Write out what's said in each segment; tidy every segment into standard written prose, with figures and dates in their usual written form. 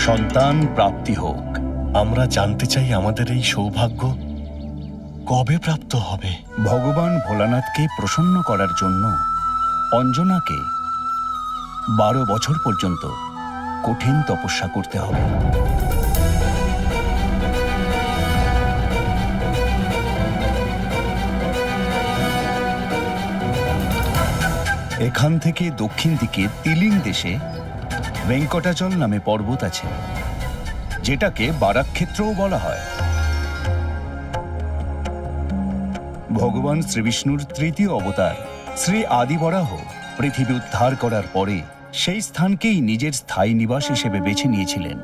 সন্তান প্রাপ্তি হোক। আমরা জানতে চাই আমাদের এই সৌভাগ্য কবে প্রাপ্ত হবে। ভগবান ভোলানাথকে প্রসন্ন করার জন্য অঞ্জনাকে 12 বছর পর্যন্ত কঠিন তপস্যা করতে হবে। এখান থেকে দক্ষিণ দিকে তিলিং দেশে ভেঙ্কটাচল নামে পর্বত আছে, যেটাকে বারাক্ষেত্রও বলা হয়। ভগবান শ্রীবিষ্ণুর তৃতীয় অবতার শ্রী আদিবরাহ পৃথিবী উদ্ধার করার পরে সেই স্থানকেই নিজের স্থায়ী নিবাস হিসেবে বেছে নিয়েছিলেন।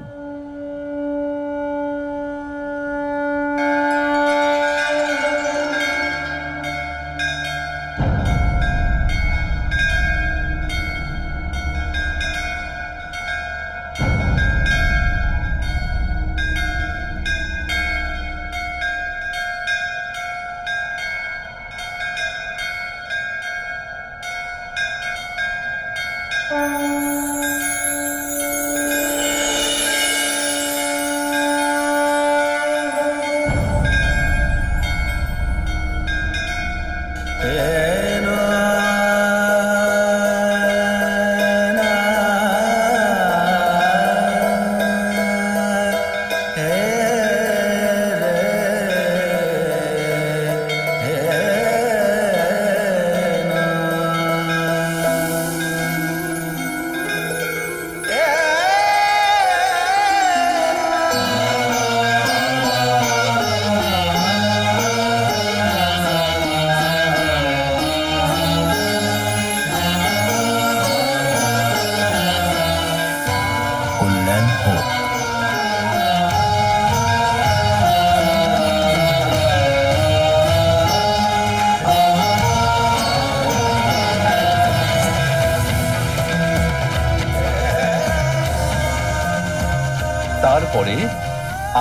তারপরে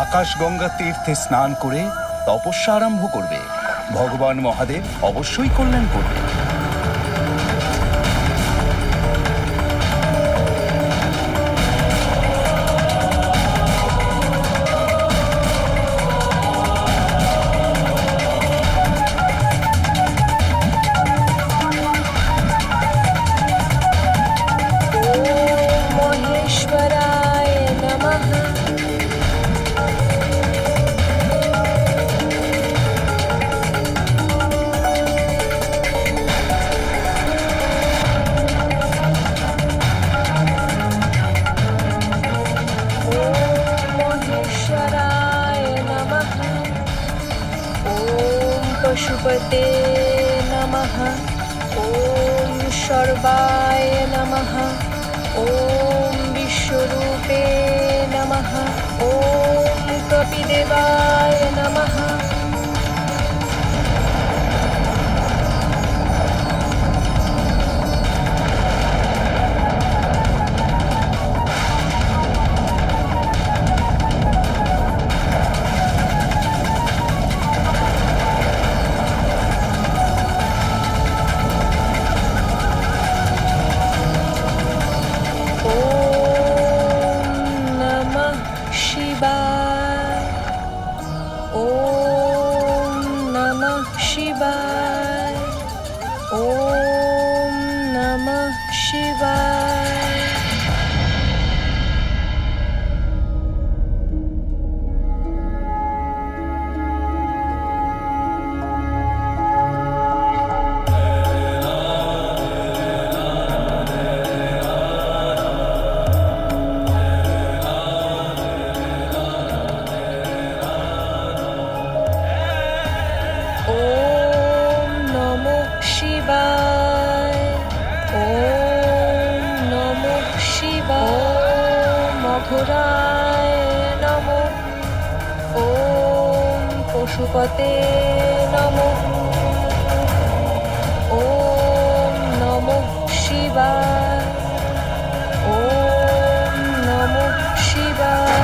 আকাশগঙ্গা তীর্থে স্নান করে তপস্যা আরম্ভ করবে। ভগবান মহাদেব অবশ্যই কল্যাণ করবে। पशुपते नमः। ॐ सर्वाय नमः। ॐ विश्वरूपे नमः। ॐ कपिदेवाय नमः। पशुपते नमः। ॐ नमः शिवाय। ॐ नमः शिवाय।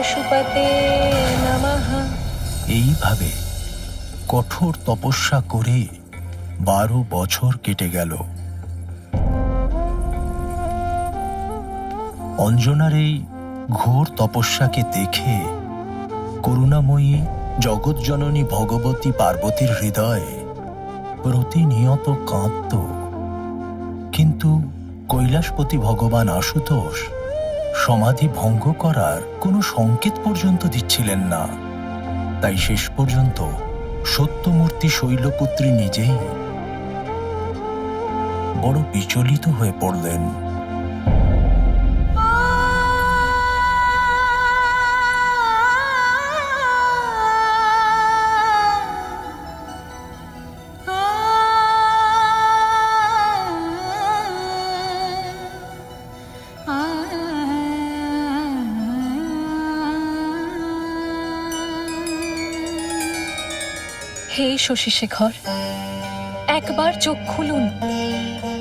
পশুপতে নমঃ। এইভাবে কঠোর তপস্যা করে 12 বছর কেটে গেল। অঞ্জনার এই ঘোর তপস্যাকে দেখে করুণাময়ী জগৎজননী ভগবতী পার্বতীর হৃদয়ে প্রতিনিয়ত কাঁদত। কিন্তু কৈলাসপতি ভগবান আশুতোষ সমাধি ভঙ্গ করার কোনো সংকেত পর্যন্ত দিচ্ছিলেন না। তাই শেষ পর্যন্ত সত্যমূর্তি শৈলপুত্রী নিজেই বড় বিচলিত হয়ে পড়লেন। হে শশীশেখর, একবার চোখ খুলুন।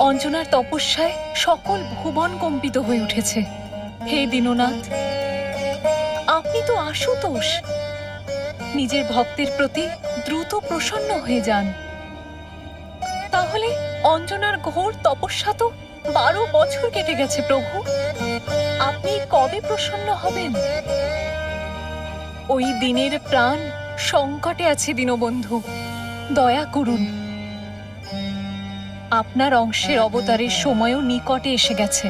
অঞ্জনার তপস্যায় সকল ভুবন কম্পিত হয়ে উঠেছে। হে দীননাথ, আপনি তো আশুতোষ। নিজের ভক্তের প্রতি দ্রুত প্রসন্ন হয়ে যান। তাহলে অঞ্জনার ঘোর তপস্যা তো 12 বছর কেটে গেছে প্রভু। আপনি কবে প্রসন্ন হবেন? ওই দিনের প্রাণ সংকটে আছে দীনবন্ধু, দয়া করুন। আপনার অংশের অবতারের সময়ও নিকটে এসে গেছে।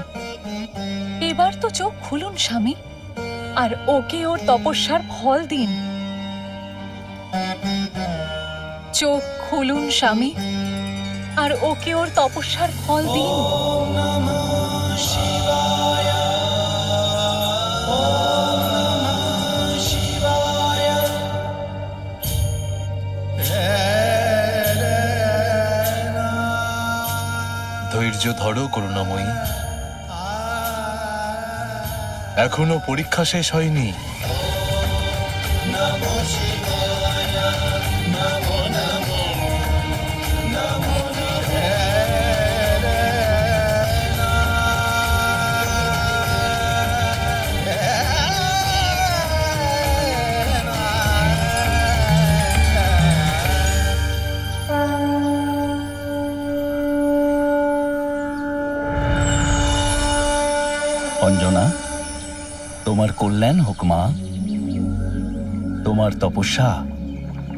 এবার তো চোখ খুলুন স্বামী, আর ওকে ওর তপস্যার ফল দিন। চোখ খুলুন স্বামী, আর ওকে ওর তপস্যার ফল দিন। ধৈর্য ধরো করুণাময়ী, এখনো পরীক্ষা শেষ হয়নি। অঞ্জনা, তোমার কল্যাণ হোক মা। তোমার তপস্যা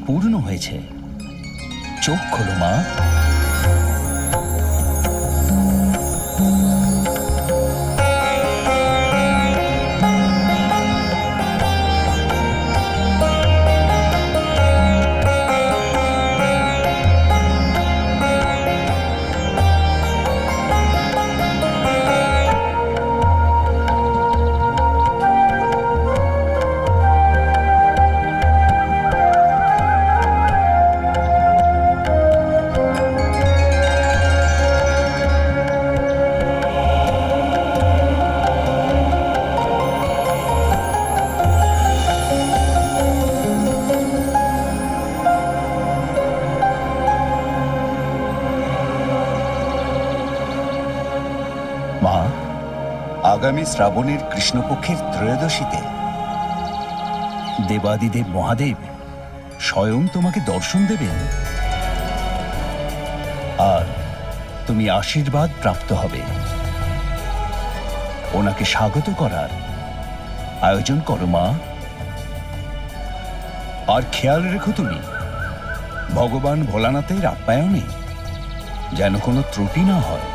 পূর্ণ হয়েছে। চোখ খোলো মা। মা, আগামী শ্রাবণের কৃষ্ণপক্ষের ত্রয়োদশীতে দেবাদিদেব মহাদেব স্বয়ং তোমাকে দর্শন দেবেন, আর তুমি আশীর্বাদ প্রাপ্ত হবে। ওনাকে স্বাগত করার আয়োজন করো মা। আর খেয়াল রেখো তুমি, ভগবান ভোলানাথের আপ্যায়নে যেন কোনো ত্রুটি না হয়।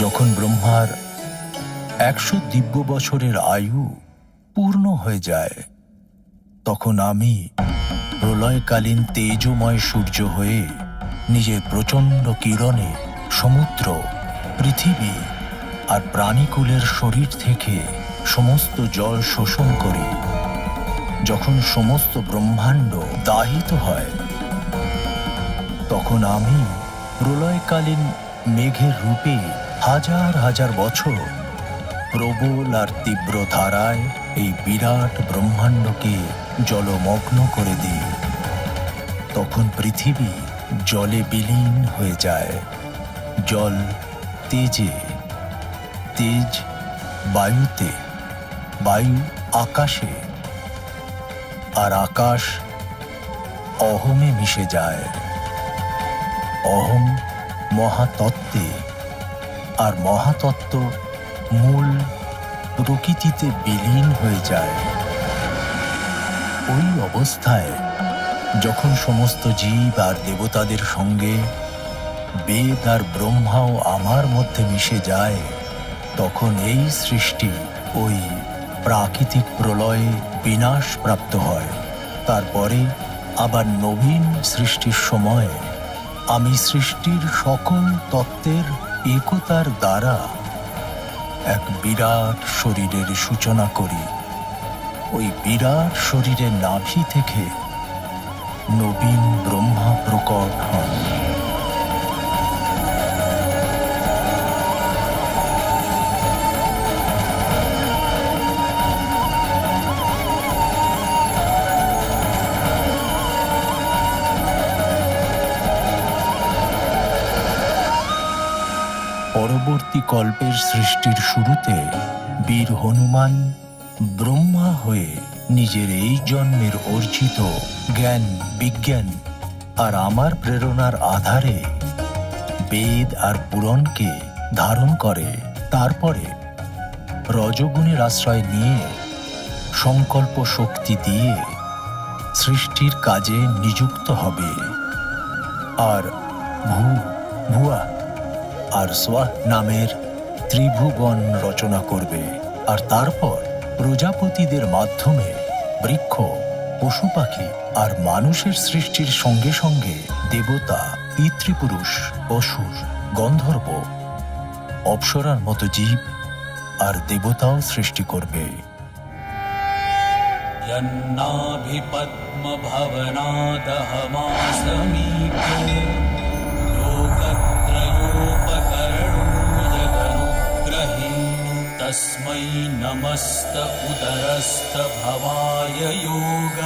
যখন ব্রহ্মার 100 দিব্য বছরের আয়ু পূর্ণ হয়ে যায়, তখন আমি প্রলয়কালীন তেজময় সূর্য হয়ে নিজের প্রচণ্ড কিরণে সমুদ্র, পৃথিবী আর প্রাণীকুলের শরীর থেকে সমস্ত জল শোষণ করি। যখন সমস্ত ব্রহ্মাণ্ড দাহিত হয়, তখন আমি প্রলয়কালীন মেঘের রূপে হাজার হাজার বছর প্রবল আর তীব্র ধারায় এই বিরাট ব্রহ্মাণ্ডকে জলমগ্ন করে দিই। তখন পৃথিবী জলে বিলীন হয়ে যায়। জল তেজে, তেজ বায়ুতে, বায়ু আকাশে, আর আকাশ অহমে মিশে যায়। অহম মহাতত্ত্বে, আর মহাতত্ত্ব মূল প্রকৃতিতে বিলীন হয়ে যায়। ওই অবস্থায় যখন সমস্ত জীব আর দেবতাদের সঙ্গে বেদ আর ব্রহ্মাও আমার মধ্যে মিশে যায়, তখন এই সৃষ্টি ওই প্রাকৃতিক প্রলয়ে বিনাশ প্রাপ্ত হয়। তারপরে আবার নবীন সৃষ্টির সময় আমি সৃষ্টির সকল তত্ত্বের একতার দ্বারা এক বিরাট শরীরের সূচনা করি। ওই বিরাট শরীরের নাভি থেকে নবীন ব্রহ্মা প্রকট হন। পরবর্তী কল্পের সৃষ্টির শুরুতে বীর হনুমান ব্রহ্মা হয়ে নিজের এই জন্মের অর্জিত জ্ঞান বিজ্ঞান আর আমার প্রেরণার আধারে বেদ আর পুরাণকে ধারণ করে। তারপরে রজগুণের আশ্রয় নিয়ে সংকল্প শক্তি দিয়ে সৃষ্টির কাজে নিযুক্ত হবে, আর ভুয়া আর স্বাহ নামের ত্রিভুবন রচনা করবে। আর তারপর প্রজাপতিদের মাধ্যমে বৃক্ষ, পশু পাখি আর মানুষের সৃষ্টির সঙ্গে সঙ্গে দেবতা, পিতৃপুরুষ, অসুর, গন্ধর্ব, অপ্সরার মতো জীব আর দেবতাও সৃষ্টি করবে। তস্मै নমস্ত উদরস্থ ভবায় যোগ।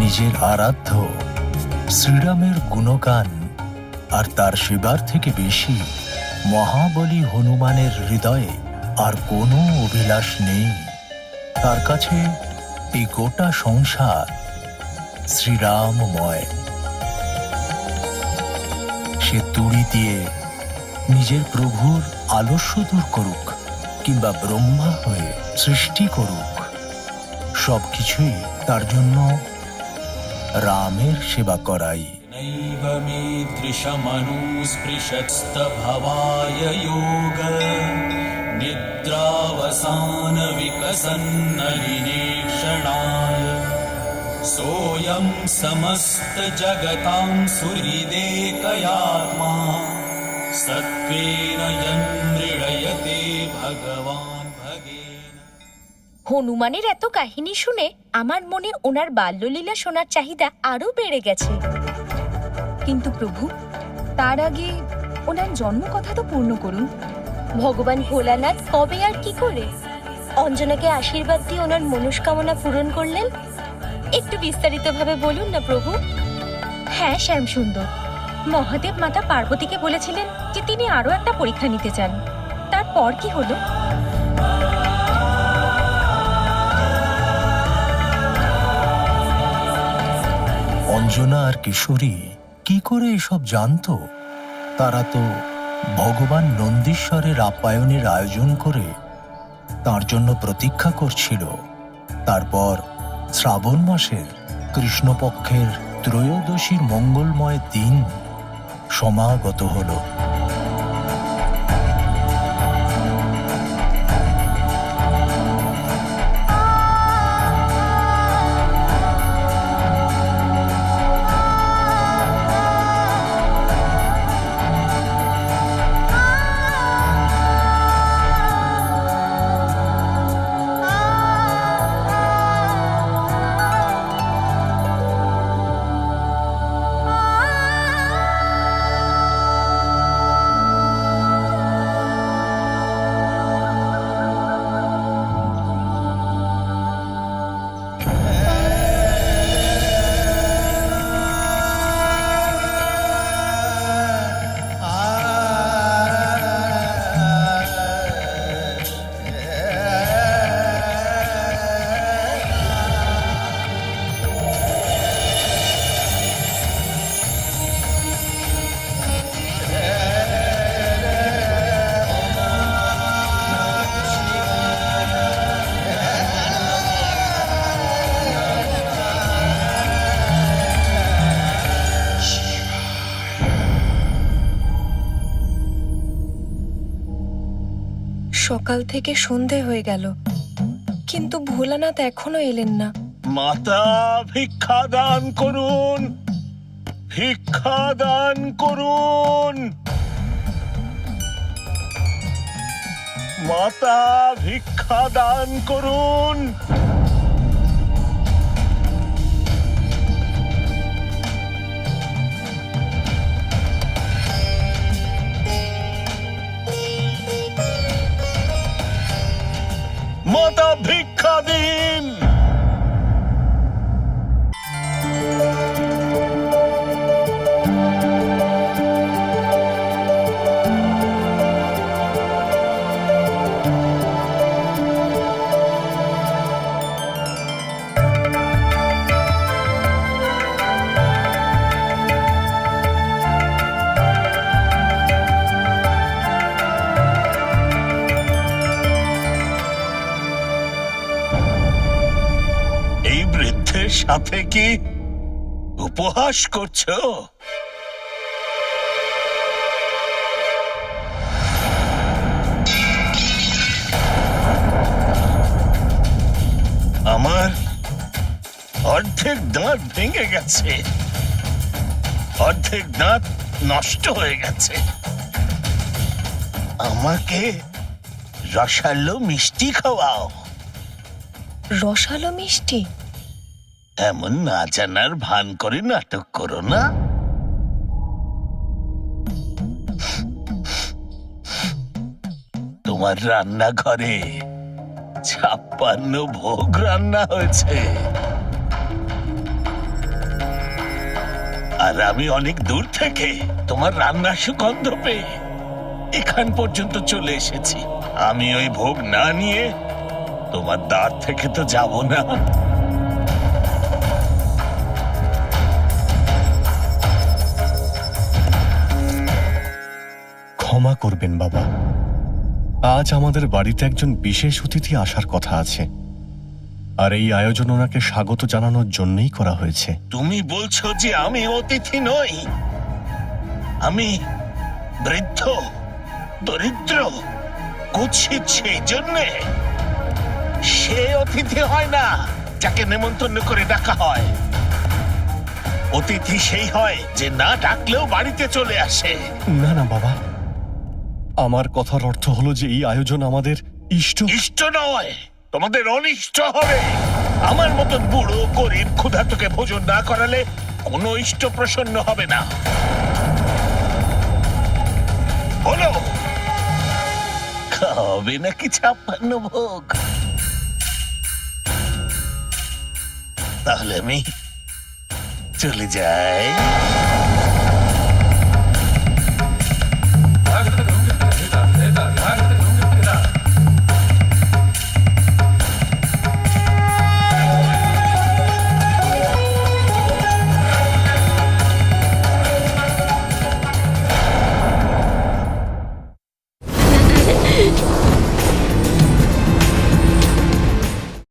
নিজের আরাধ্য শ্রীরামের গুণগান আর তার সেবার থেকে বেশি মহাবলী হনুমানের হৃদয়ে আর কোনো অভিলাষ নেই। তার কাছে এই গোটা সংসার শ্রীরামময়। সে তুড়ি দিয়ে নিজের প্রভুর আলস্য দূর করুক, কিংবা ব্রহ্মা হয়ে সৃষ্টি করুক, সবকিছুই তার জন্য রামের সেবা করাই। নৈব মে দৃশমনুস্পৃশস্ত ভবায় যোগ নিদ্রাবসান বিকসন্নলিনেক্ষণায় সোয়ং সমস্ত জগতাং সুহৃদেকয়াত্মা সত্ত্বেন যন্মৃড়য়তে ভগবান ভগেন। হনুমানের এত কাহিনী শুনে আমার মনে ওনার বাল্যলীলা শোনার চাহিদা আরো বেড়ে গেছে। কিন্তু প্রভু, তার আগে ওনার জন্ম কথা তো পূর্ণ করুন। ভগবান ভোলানাথ কবে আর কি করে অঞ্জনাকে আশীর্বাদ দিয়ে ওনার মনস্কামনা পূরণ করলেন, একটু বিস্তারিতভাবে বলুন না প্রভু। হ্যাঁ শ্যামসুন্দর, মহাদেব মাতা পার্বতীকে বলেছিলেন যে তিনি আরো একটা পরীক্ষা নিতে চান। তারপর কি হলো? অঞ্জনা আর কিশোরী কি করে এসব জানতো? তারা তো ভগবান নন্দীশ্বরের আপ্যায়নের আয়োজন করে তার জন্য প্রতীক্ষা করছিল। তারপর শ্রাবণ মাসের কৃষ্ণপক্ষের ত্রয়োদশীর মঙ্গলময় দিন সমাগত হলো। সকাল থেকে সন্ধে হয়ে গেল, কিন্তু ভোলানাথ এখনো এলেন না। মাতা ভিক্ষা দান করুন, ভিক্ষা দান করুন, মাতা ভিক্ষা দান করুন। মাতা ভিক্ষা দিন। এই বৃদ্ধের সাথে কি উপহাস করছো? আমার অর্ধেক দাঁত ভেঙে গেছে, অর্ধেক দাঁত নষ্ট হয়ে গেছে। আমাকে রসালো মিষ্টি খাওয়াও। রসালো মিষ্টি? এমন না জানার ভান করে নাটক করো না। তোমার রান্নাঘরে 56 ভোগ রান্না হয়েছে, আর আমি অনেক দূর থেকে তোমার রান্নার সুগন্ধ পেয়ে এখান পর্যন্ত চলে এসেছি। আমি ওই ভোগ না নিয়ে তোমার দ্বার থেকে তো যাব না। ক্ষমা করবেন বাবা, আজ আমাদের বাড়িতে একজন বিশেষ অতিথি আসার কথা আছে, আর এই আয়োজন ওনাকে স্বাগত জানানোর জন্যই করা হয়েছে। তুমি বলছো যে আমি অতিথি নই? আমি বৃদ্ধ, দরিদ্র, কুৎসিত, সেই জন্যে? সে অতিথি হয় না যাকে নেমন্তন্ন করে ডাকা হয়। অতিথি সেই হয় যে না ডাকলেও বাড়িতে চলে আসে। না না বাবা, আমার কথার অর্থ হলো যে এই আয়োজন আমাদের ইষ্ট নয়, তোমাদের অনিষ্ট হবে। আমার মতন বুড়ো গরিব ক্ষুধার্তকে ভোজন না করালে কোনো ইষ্ট প্রসন্ন হবে না। বলো, খাবে নাকি 56 ভোগ? তাহলে আমি চলে যাই।